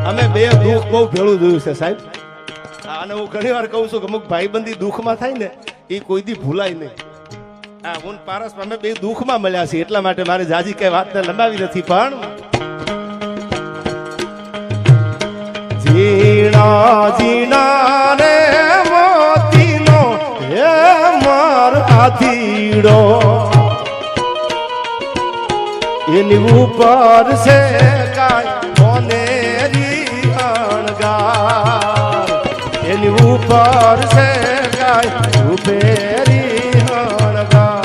અમે બે દુઃખ બહુ ભેળું જોયું છે સાહેબ. અને હું ઘણી વાર કહું છું કે અમુક ભાઈબંધી દુઃખમાં થાય ને એ કોઈ દી ભૂલાય નહીં. હા, હું પારસ અમે બે દુઃખમાં મળ્યા છીએ એટલા માટે મારે જાજી કઈ વાતને લંબાવી નથી. પણ ઝીણા ઝીણા રે મોતીનો હે માર આધીડો એની ઉપર છે કાય મોનેરી અણગાર એની ઉપર છે કાય રૂપેરી અણગાર.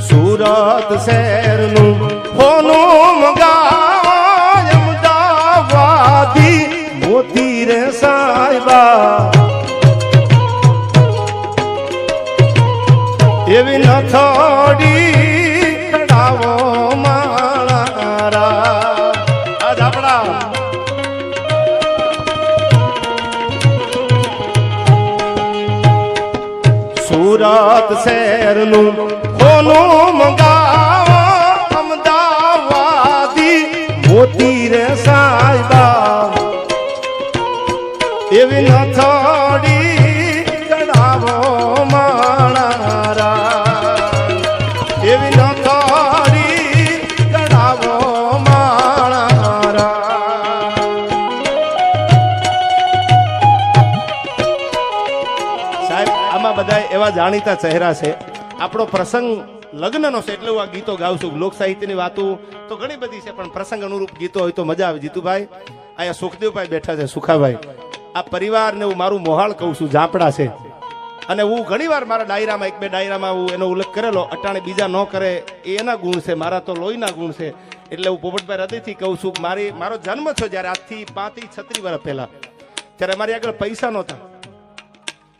સુરત શહેરનું હોનું ગાય અમદાવાદી મોતી રે સાહેબા એવી નથોડી કડાવો મારા આજ આપણા સુરત શહેરનું હોનું મંગાવ અમદાવાદી મોતી રે સાહેબા એવી નથોડી કડાવો માણારા એવી નથોડી કડાવો માણારા. સાહેબ આમાં બધા એવા જાણીતા ચહેરા છે. આપણો પ્રસંગ લગ્નનો છે એટલે હું આ ગીતો ગાઉં છું. લોક સાહિત્યની વાતો તો ઘણી બધી છે પણ પ્રસંગ અનુરૂપ ગીતો હોય તો મજા આવે. જીતુભાઈ અહીંયા સુખદેવભાઈ બેઠા છે, સુખાભાઈ આ પરિવારને હું મારું મોહાળ કહું છું, ઝાપડા છે. અને હું ઘણી વાર મારા ડાયરામાં એક બે ડાયરામાં હું એનો ઉલ્લેખ કરેલો. અટાણે બીજા ન કરે એ એના ગુણ છે, મારા તો લોહીના ગુણ છે. એટલે હું પોપટભાઈ હૃદયથી કહું છું કે મારો જન્મ થયો જ્યારે આજથી 35-36 વર્ષ પહેલા, ત્યારે અમારી આગળ પૈસા નહોતા.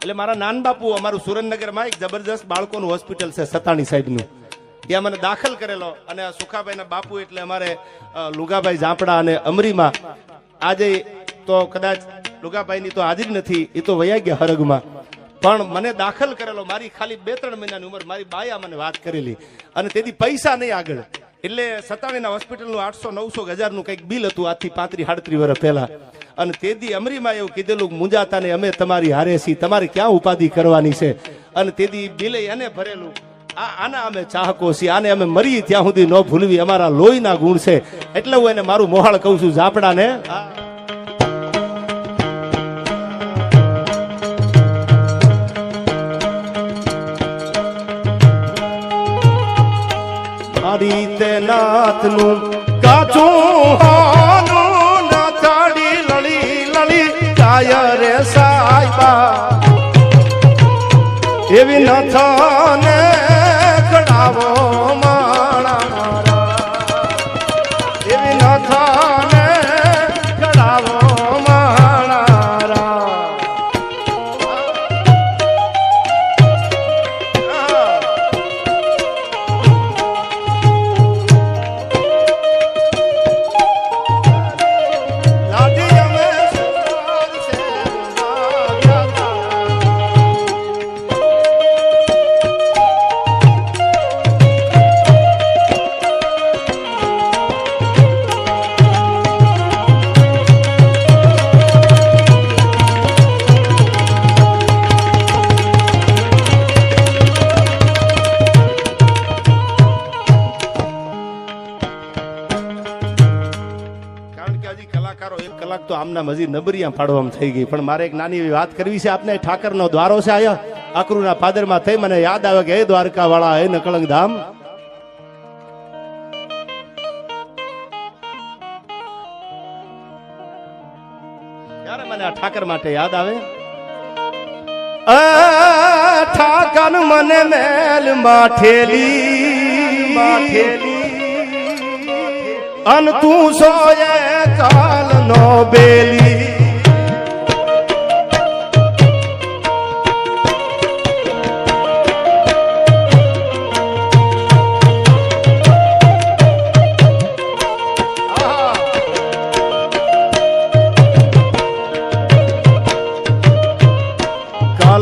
એટલે મારા નાન બાપુ અમારું સુરેન્દ્રનગરમાં એક જબરજસ્ત બાળકોનું હોસ્પિટલ છે સતાણી સાહેબનું, ત્યાં મને દાખલ કરેલો. અને સુખાભાઈના બાપુ એટલે અમારે લુગાભાઈ ઝાપડા અને અમરીમાં. આજે તો કદાચ લુગાભાઈની તો હાજરી નથી, એ તો વયા ગયા હરગમાં. પણ મને દાખલ કરેલો મારી ખાલી 2-3 મહિનાની ઉંમર. મારી બાયા મને વાત કરેલી અને તેથી પૈસા નહીં આગળ. એટલે સતાણીના હોસ્પિટલનું 800-900 હજારનું કંઈક બિલ હતું આજથી 35-38 વર્ષ પહેલા. અને તેથી અમરીમાં એવું કીધેલું મુંજાતા ને અમે તમારી હારે છીએ, તમારે ક્યાં ઉપાધિ કરવાની છે. અને તેથી બિલે એને ભરેલું. આના અમે ચાહકો છીએ, આને અમે મરી ત્યાં સુધી ન ભૂલવી, અમારા લોહીના ગુણ છે. એટલે હું એને મારું મોહાળ કહું છું ઝાપડાને. મારી તે નાથનું કાચું હોનું નાથાડી લડી લડી જાય રે સાહેબા એવી નથને કડાવો માણારા એવી નથને કડાવો માણારા. તો આમના મજી નબરિયા ફાડવામાં થઈ ગઈ. પણ મારે એક નાની એવી વાત કરવી છે આપને. ઠાકરનો દ્વારો છે આયા અકરુના પાદરમાં થઈ મને યાદ આવે કે હે દ્વારકા વાળા હે નકળંગ ધામ. ત્યારે મને આ ઠાકર માટે યાદ આવે. ઠાકર મને મેલ માઠેલી અન તું સોયે કાલ નો બેલી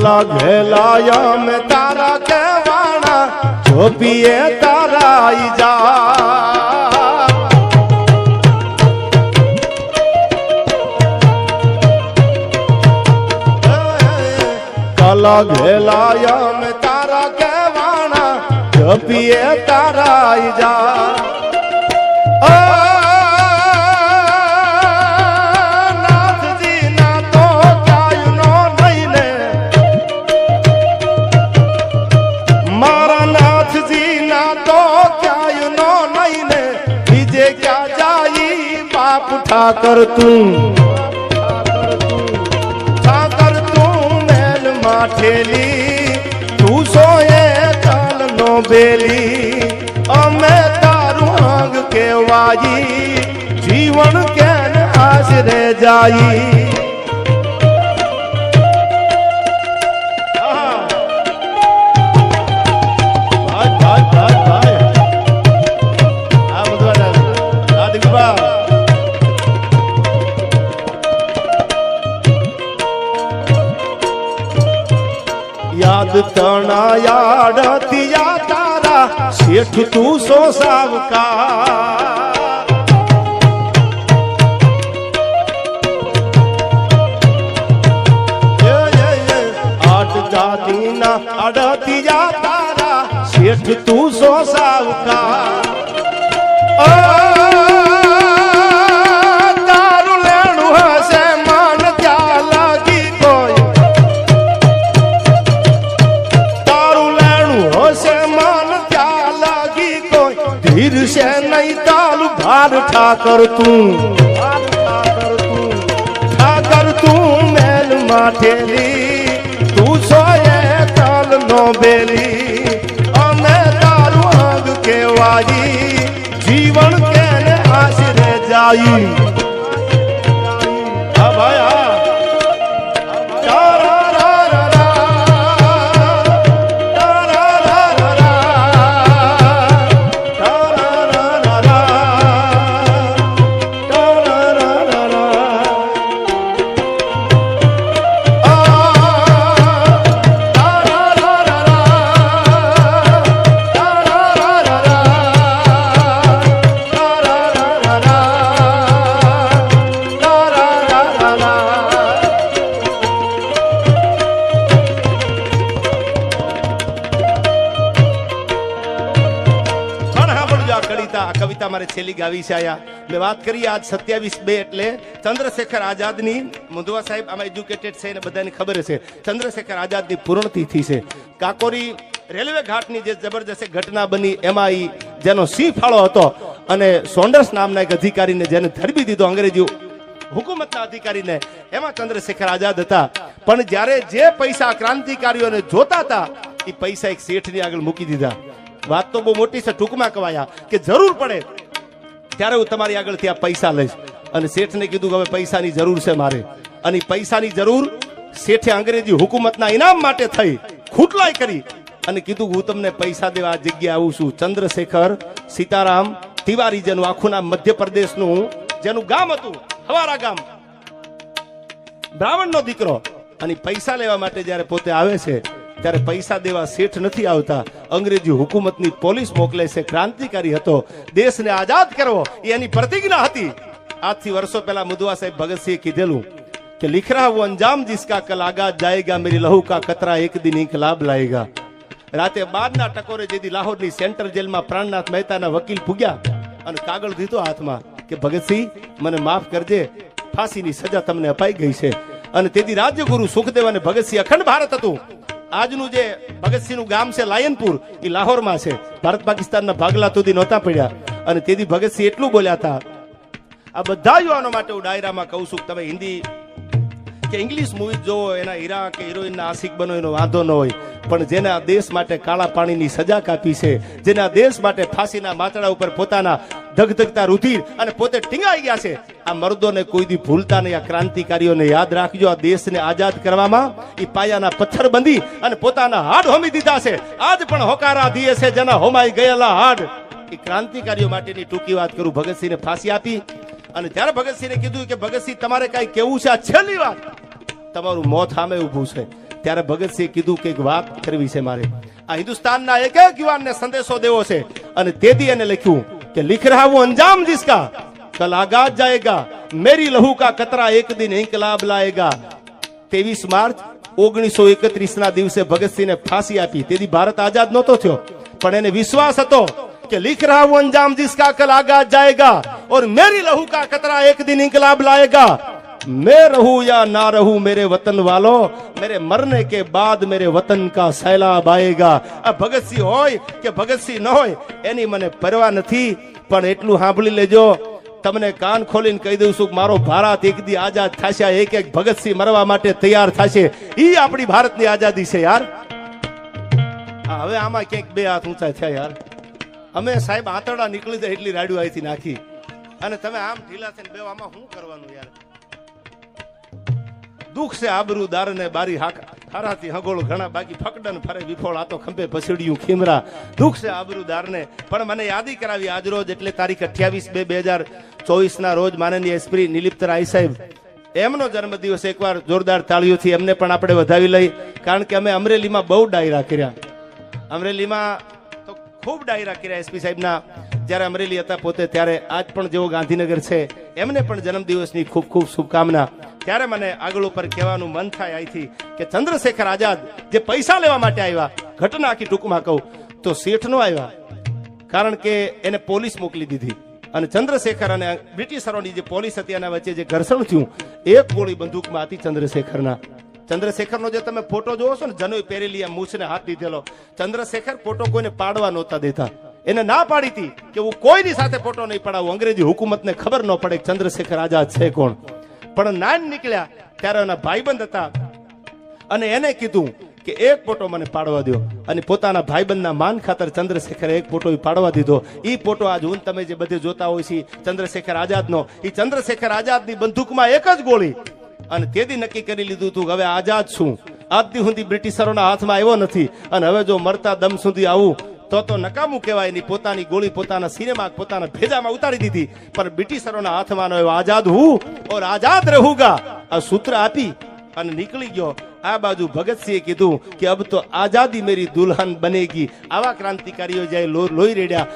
કલા ઘેલાયા મેં તારા કહેવાના જોપીએ તારા ઈ જા કલા ઘેલાયા મેં તારા કહેવાના જોપીએ તારા ઈ જા ठाकर तू मेल माठेली तू सोए काल नो बेली अमे तारू आंग केवाई जीवन केन आसरे जाई याद तना याद तिया तारा सेठ तू सो सावका आठ दादी ना अड़तिया तारा सेठ तू સો સાવકા તારું લેણું હશે મન ત્યાં લાગી કોઈ તારું લેણું હશે મન ત્યાં લાગી કોઈ ધીર છે નહીં તાલું ભાર ઠાકર તું મેલ માઠેલી તું સોએ કાલ નો બેલી અમે તારું અંગ કેવાઈ જીવન કેને આશરે જાઈ હા ભાઈ હા કવિતા મારે છેલ્લી ગાવી છે આયા મેં વાત કરી આજ 27/2 એટલે ચંદ્રશેખર આઝાદની મુંદવા સાહેબ આમાં એજ્યુકેટેડ છે અને બધાને ખબર છે ચંદ્રશેખર આઝાદની પૂર્ણતિથિ છે કાકોરી રેલવે ઘાટની જે જબરજસ્ત ઘટના બની એમાં જેનો સિંહ ફાળો હતો અને સોન્ડર્સ નામના એક અધિકારીને જેને ધરબી દીધો અંગ્રેજી હુકુમતના અધિકારીને એમાં ચંદ્રશેખર આઝાદ હતા પણ જ્યારે જે પૈસા ક્રાંતિકારીઓને જોતા હતા એ પૈસા એક શેઠની આગળ મૂકી દીધા વાત તો બહુ મોટી છે ટૂંકમાં કવાયા કે જરૂર પડે ત્યારે હું તમારી આગળથી આ પૈસા લઈશ અને શેઠને કીધું કે હવે પૈસાની જરૂર છે મારે અને પૈસાની જરૂર શેઠે અંગ્રેજી હુકુમતના ઇનામ માટે થઈ ખૂટલાઈ કરી અને કીધું હું તમને પૈસા દેવા આ જગ્યાએ આવું છું ચંદ્રશેખર સીતારામ તિવારી જેનું આખું નામ મધ્યપ્રદેશનું જેનું ગામ હતું હવારા ગામ બ્રાહ્મણનો દીકરો અને પૈસા લેવા માટે જ્યારે પોતે આવે છે ત્યારે પૈસા દેવા શેઠ નથી આવતા અંગ્રેજી હુકુમતની પોલીસ મોકલે છે ક્રાંતિકારી હતો દેશને આઝાદ કરવો એની પ્રતિજ્ઞા હતી આજથી વર્ષો પહેલા મુદવા સાહેબ ભગતસિંહે કીધેલું કે लिख रहा वो अंजाम जिसका कल आगाज जाएगा मेरी लहू का कतरा एक दिन इनकलाब लाएगा राते 12 ટકોરે જેથી લાહોરની સેન્ટ્રલ જેલમાં પ્રાણનાથ મહેતાના વકીલ પૂગ્યા અને કાગળ દીધો હાથમાં કે ભગતસિંહ મને માફ કરજે ફાંસીની સજા તમને અપાઈ ગઈ છે અને તેથી રાજ્યગુરુ સુખદેવ અને ભગતસિંહ અખંડ ભારત હતું આજનું જે ભગતસિંહનું ગામ છે લાયનપુર એ લાહોરમાં છે ભારત પાકિસ્તાનના ભાગલા સુધી નહોતા પડ્યા અને તેથી ભગતસિંહ એટલું બોલ્યા હતા આ બધા યુવાનો માટે હું ડાયરામાં કહું છું તમે હિન્દી કે ઇંગ્લિશ મૂવી જોવો એના હીરા કે હિરોઈનના આશિક બનો એનો વાંધો ન હોય પણ જેને આ દેશ માટે કાળા પાણીની સજા કાપી છે જેને આ દેશ માટે ફાંસીના માથડા ઉપર પોતાના ધગધગતા રુધિર અને પોતે ટીંગાઈ ગયા છે આ મર્દોને કોઈ દી ભૂલતા નહીં આ ક્રાંતિકારીઓને યાદ રાખજો આ દેશને આઝાદ કરવામાં એ પાયાના પથ્થર બંધી અને પોતાના હાડ હોમી દીધા છે આજ પણ હોકારા દીએ છે જેના હોમાઈ ગયેલા હાડ એ ક્રાંતિકારીઓ માટેની ટૂંકી વાત કરું ભગતસિંહને ફાંસી આપી અને ત્યારે ભગતસિંહને કીધું કે ભગતસિંહ તમારે કઈ કેવું છે આ છેલ્લી વાત તમારું મોત સામે ઊભું છે ત્યારે ભગતસિંહે કીધું કે એક વાત કરવી છે મારે, આ હિન્દુસ્તાનના એક એક યુવાનને સંદેશો દેવો છે, અને તેથી એને લખ્યું કે लिख रहा वो अंजाम जिसका कल आगाज जाएगा, मेरी लहू का कतरा एक दिन इंकलाब लाएगा। 23 માર્ચ 1931 ના દિવસે ભગતસિંહને ફાંસી આપી, તેથી ભારત આઝાદ નહોતો થયો, પણ એને વિશ્વાસ હતો कि लिख रहा वो अंजाम जिसका कल आगाज जाएगा और मेरी लहू का कतरा एक दिन इंकलाब लाएगा। मैं रहूं या ना रहूं मेरे वतन वालों, मेरे मरने के बाद मेरे वतन का सैलाब आएगा। આ ભગતસિંહ હોય કે ભગતસિંહ ન હોય એની મને પરવા નથી, પણ એટલું સાંભળી લેજો, તમને કાન ખોલીને કહી દઉં છું કે મારો ભારત એક દી આઝાદ થશે, એક એક ભગતસિંહ મરવા માટે તૈયાર થશે, ઈ આપણી ભારતની આઝાદી છે યાર। હવે આમાં ક્યાંક બે હાથ ઊંચા થયા યાર, અમે સાહેબ આંતરડા નીકળી જાય એટલી રાડ્યું અહીંથી નાખી, અને તમે આમ ઢીલા થઈને બે આમાં શું કરવાનું યાર। દુઃખ છે આબરૂદાર ને બારી હારાથી હગોળ ઘણા, બાકી ફકડન ફરે વિફોળ, આ તો ખંભે પસડ્યું ખીમરા। દુઃખ છે આબરૂદાર ને, પણ મને યાદી કરાવી આજ રોજ, એટલે તારીખ 28/2/2024 ના રોજ માનનીય એસપી નિલિપ્ત રાય સાહેબ, એમનો જન્મદિવસ, એકવાર જોરદાર તાળીઓથી એમને પણ આપણે વધાવી લઈ, કારણ કે અમે અમરેલીમાં બહુ ડાયરા કર્યા, અમરેલીમાં તો ખૂબ ડાયરા કર્યા એસપી સાહેબના, જ્યારે અમરેલી હતા પોતે ત્યારે, આજ પણ જેવો ગાંધીનગર છે એમને પણ જન્મદિવસની ખૂબ ખૂબ શુભકામના। ત્યારે મને આગળ ઉપર કહેવાનું મન થાય અહીંથી કે ચંદ્રશેખર આઝાદ જે પૈસા લેવા માટે આવ્યા, ઘટના આખી ટૂંકમાં કહું તો શેઠ નો આવ્યા, કારણ કે એને પોલીસ મોકલી દીધી, અને ચંદ્રશેખર અને બ્રિટિશરોની જે પોલીસ હતી એના વચ્ચે જે ઘર્ષણ થયું, એક ગોળી બંદૂકમાં હતી ચંદ્રશેખરના। ચંદ્રશેખરનો જે તમે ફોટો જોવો છો ને, જનોઈ પહેરેલી, આ મૂછને હાથ દીધેલો, ચંદ્રશેખર ફોટો કોઈને પાડવા નહોતા દેતા, એને ના પાડી હતી કે હું કોઈની સાથે ફોટો નહીં પડાવું, અંગ્રેજી હુકુમતને ખબર ન પડે કે ચંદ્રશેખર આઝાદ છે કોણ। પણ નાન નીકળ્યા ત્યારે એના ભાઈબંધ હતા, અને એને કીધું કે એક ફોટો મને પાડવા દો, અને પોતાના ભાઈબંધના માન ખાતર ચંદ્રશેખરે એક ફોટો પાડવા દીધો। એ ફોટો આજ હું તમે જે બધે જોતા હોય છે ચંદ્રશેખર આઝાદનો, એ ચંદ્રશેખર આઝાદની બંદૂકમાં એક જ ગોળી, અને તેથી નક્કી કરી લીધું હતું કે હવે આઝાદ છું, આજથી સુધી બ્રિટિશરોના હાથમાં આવ્યો નથી, અને હવે જો મરતા દમ સુધી આવું તો નકામું કહેવાય નહીં। પોતાની ગોળી પોતાના સિનેમા પોતાના ભેજામાં ઉતારી દીધી, પણ બ્રિટિશરોના હાથમાં નો આઝાદ હું ઓર આઝાદ રહુંગા, આ સૂત્ર આપી અને નીકળી ગયો। આ બાજુ ભગતસિંહે કીધું કે અબ તો આઝાદી મેરી દુલ્હન બનેગી। આવા ક્રાંતિકારીઓ જાય લોહી રેડ્યા।